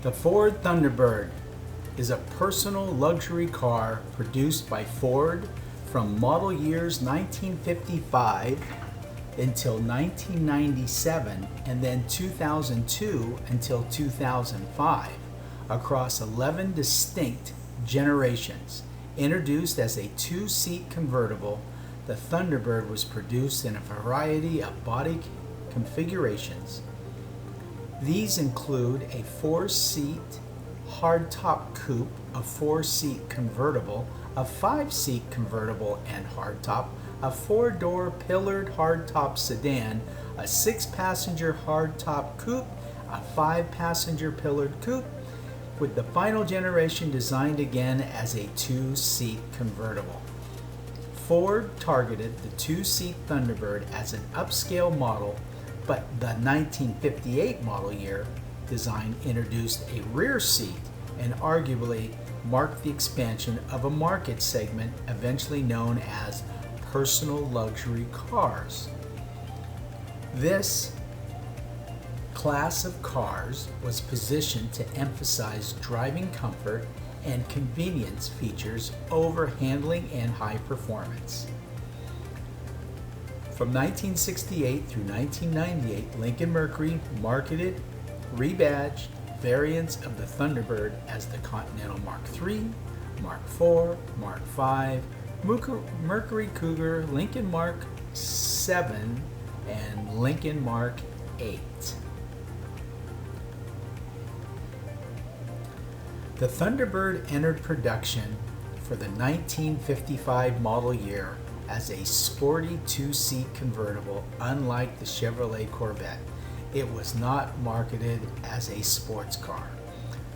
The Ford Thunderbird is a personal luxury car produced by Ford from model years 1955 until 1997 and then 2002 until 2005 across 11 distinct generations. Introduced as a two-seat convertible, the Thunderbird was produced in a variety of body configurations. These include a 4-seat hardtop coupe, a 4-seat convertible, a 5-seat convertible and hardtop, a 4-door pillared hardtop sedan, a 6-passenger hardtop coupe, a 5-passenger pillared coupe, with the final generation designed again as a 2-seat convertible. Ford targeted the 2-seat Thunderbird as an upscale model, but the 1958 model year design introduced a rear seat and arguably marked the expansion of a market segment eventually known as personal luxury cars. This class of cars was positioned to emphasize driving comfort and convenience features over handling and high performance. From 1968 through 1998, Lincoln Mercury marketed, rebadged variants of the Thunderbird as the Continental Mark III, Mark IV, Mark V, Mercury Cougar, Lincoln Mark VII, and Lincoln Mark VIII. The Thunderbird entered production for the 1955 model year as a sporty 2-seat convertible, unlike the Chevrolet Corvette. It was not marketed as a sports car.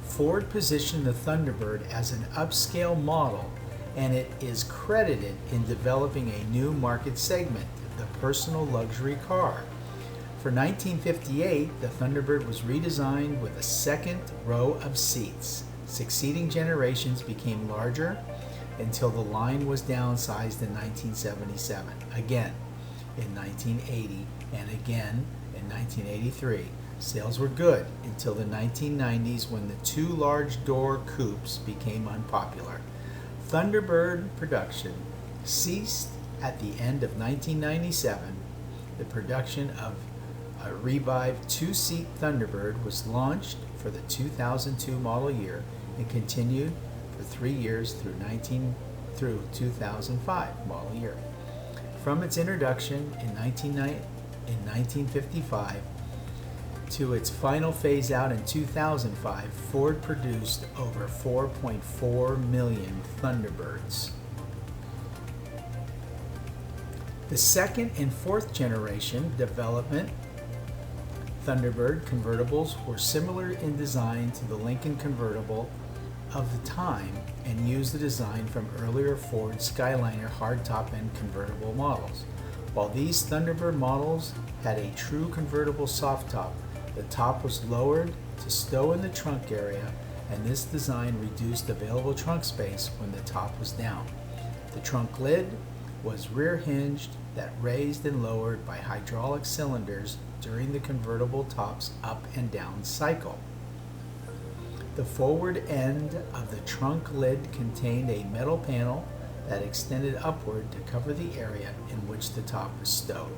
Ford positioned the Thunderbird as an upscale model, and it is credited in developing a new market segment, the personal luxury car. For 1958, the Thunderbird was redesigned with a second row of seats. Succeeding generations became larger until the line was downsized in 1977, again in 1980, and again in 1983. Sales were good until the 1990s when the two large door coupes became unpopular. Thunderbird production ceased at the end of 1997. The production of a revived 2-seat Thunderbird was launched for the 2002 model year and continued for 3 years through 2005 model year. From its introduction in 1955 to its final phase out in 2005, Ford produced over 4.4 million Thunderbirds. The second and fourth generation development Thunderbird convertibles were similar in design to the Lincoln convertible of the time and used the design from earlier Ford Skyliner hardtop and convertible models. While these Thunderbird models had a true convertible soft top, the top was lowered to stow in the trunk area, and this design reduced available trunk space when the top was down. The trunk lid was rear hinged that raised and lowered by hydraulic cylinders during the convertible top's up and down cycle. The forward end of the trunk lid contained a metal panel that extended upward to cover the area in which the top was stowed.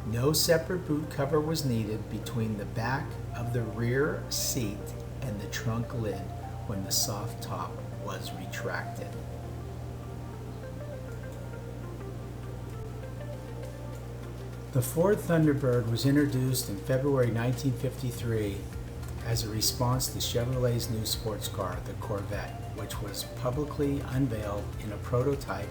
No separate boot cover was needed between the back of the rear seat and the trunk lid when the soft top was retracted. The Ford Thunderbird was introduced in February 1953 as a response to Chevrolet's new sports car, the Corvette, which was publicly unveiled in a prototype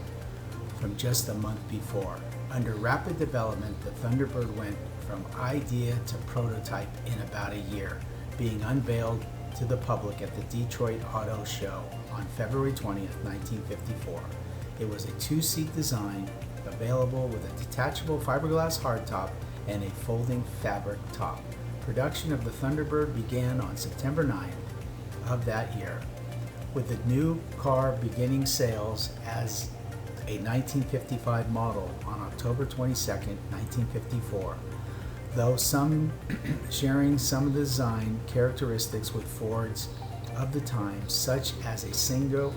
from just a month before. Under rapid development, the Thunderbird went from idea to prototype in about a year, being unveiled to the public at the Detroit Auto Show on February 20th, 1954. It was a 2-seat design, available with a detachable fiberglass hardtop and a folding fabric top. Production of the Thunderbird began on September 9th of that year, with the new car beginning sales as a 1955 model on October 22nd, 1954. though some sharing some of the design characteristics with Fords of the time, such as a single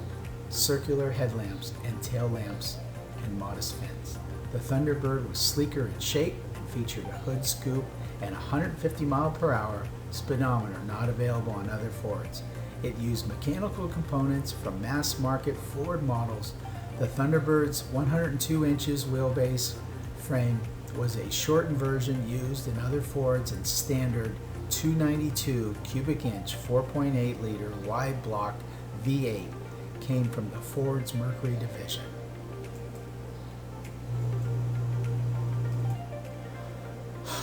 circular headlamps and tail lamps and modest fins. The Thunderbird was sleeker in shape and featured a hood scoop and 150 mile per hour speedometer not available on other Fords. It used mechanical components from mass market Ford models. The Thunderbird's 102 inches wheelbase frame was a shortened version used in other Fords, and standard 292 cubic inch 4.8 liter wide block V8 came from the Ford's Mercury division.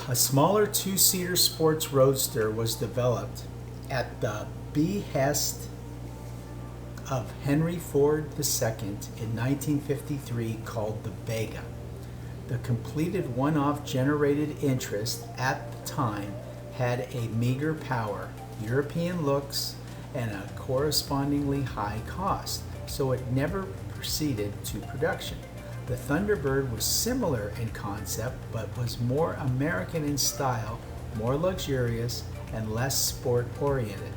A smaller two-seater sports roadster was developed at the behest of Henry Ford II in 1953 called the Vega. The completed one-off generated interest at the time had a meager power, European looks, and a correspondingly high cost, so it never proceeded to production. The Thunderbird was similar in concept, but was more American in style, more luxurious, and less sport-oriented.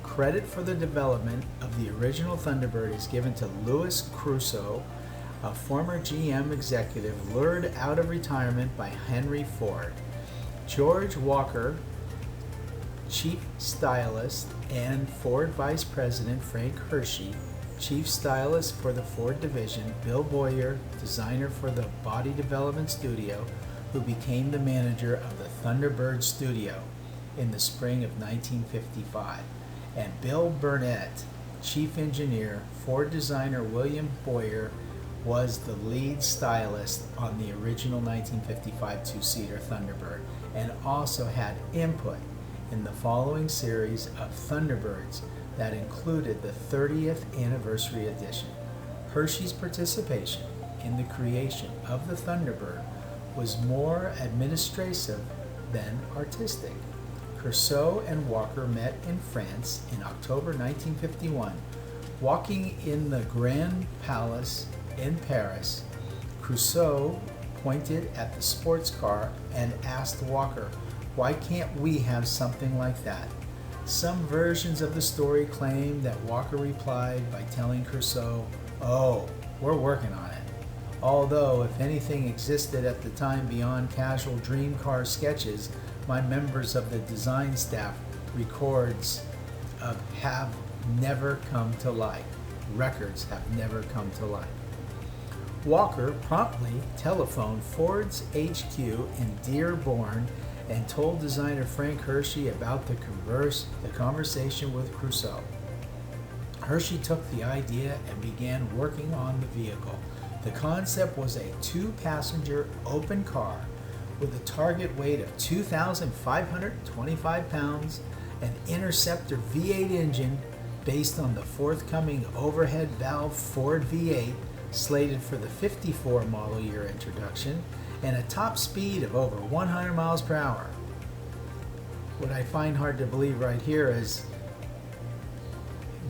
Credit for the development of the original Thunderbird is given to Louis Crusoe, a former GM executive lured out of retirement by Henry Ford. George Walker, chief stylist, and Ford vice president Frank Hershey, chief stylist for the Ford division, Bill Boyer, designer for the body development studio, who became the manager of the Thunderbird studio in the spring of 1955, and Bill Burnett, chief engineer. Ford designer William Boyer was the lead stylist on the original 1955 two-seater Thunderbird, and also had input in the following series of Thunderbirds that included the 30th anniversary edition. Hershey's participation in the creation of the Thunderbird was more administrative than artistic. Crusoe and Walker met in France in October 1951. Walking in the Grand Palace in Paris, Crusoe pointed at the sports car and asked Walker, "Why can't we have something like that?" Some versions of the story claim that Walker replied by telling Crusoe, "Oh, we're working on it." Although, if anything existed at the time beyond casual dream car sketches, my members of the design staff records have never come to light. Records have never come to light. Walker promptly telephoned Ford's HQ in Dearborn and told designer Frank Hershey about the conversation with Crusoe. Hershey took the idea and began working on the vehicle. The concept was a two-passenger open car with a target weight of 2,525 pounds, an Interceptor V8 engine based on the forthcoming overhead valve Ford V8 slated for the 54 model year introduction, and a top speed of over 100 miles per hour. What I find hard to believe right here is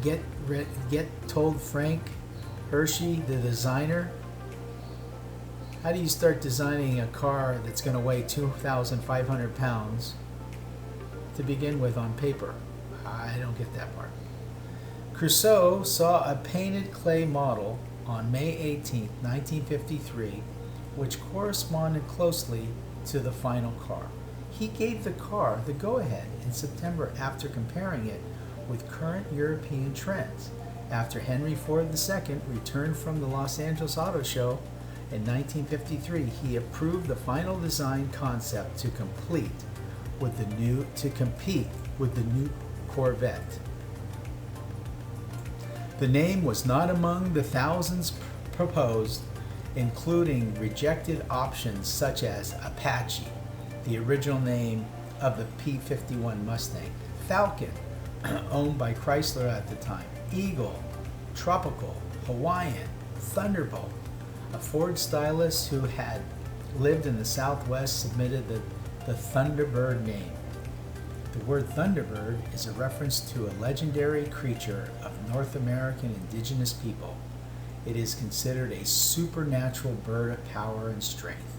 get told Frank Hershey, the designer, how do you start designing a car that's going to weigh 2,500 pounds to begin with on paper? I don't get that part. Crusoe saw a painted clay model on May 18, 1953, which corresponded closely to the final car. He gave the car the go-ahead in September after comparing it with current European trends. After Henry Ford II returned from the Los Angeles Auto Show in 1953, he approved the final design concept to compete with the new Corvette. The name was not among the thousands proposed, including rejected options such as Apache, the original name of the P-51 Mustang, Falcon, owned by Chrysler at the time, Eagle, Tropical, Hawaiian, Thunderbolt. A Ford stylist who had lived in the Southwest submitted the Thunderbird name. The word Thunderbird is a reference to a legendary creature of North American indigenous people. It is considered a supernatural bird of power and strength.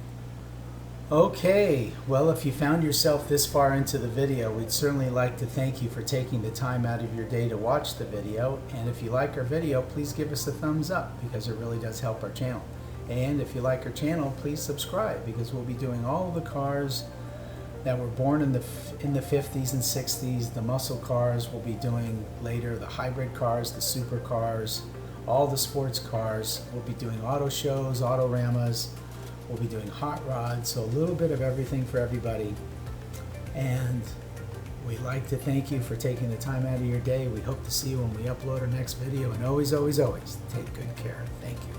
Okay, well, if you found yourself this far into the video, we'd certainly like to thank you for taking the time out of your day to watch the video. And if you like our video, please give us a thumbs up because it really does help our channel. And if you like our channel, please subscribe because we'll be doing all the cars that were born in the 50s and 60s, the muscle cars. We'll be doing later the hybrid cars, the supercars, all the sports cars. We'll be doing auto shows, autoramas. We'll be doing hot rods, so a little bit of everything for everybody. And we'd like to thank you for taking the time out of your day. We hope to see you when we upload our next video. And always, always, always take good care. Thank you.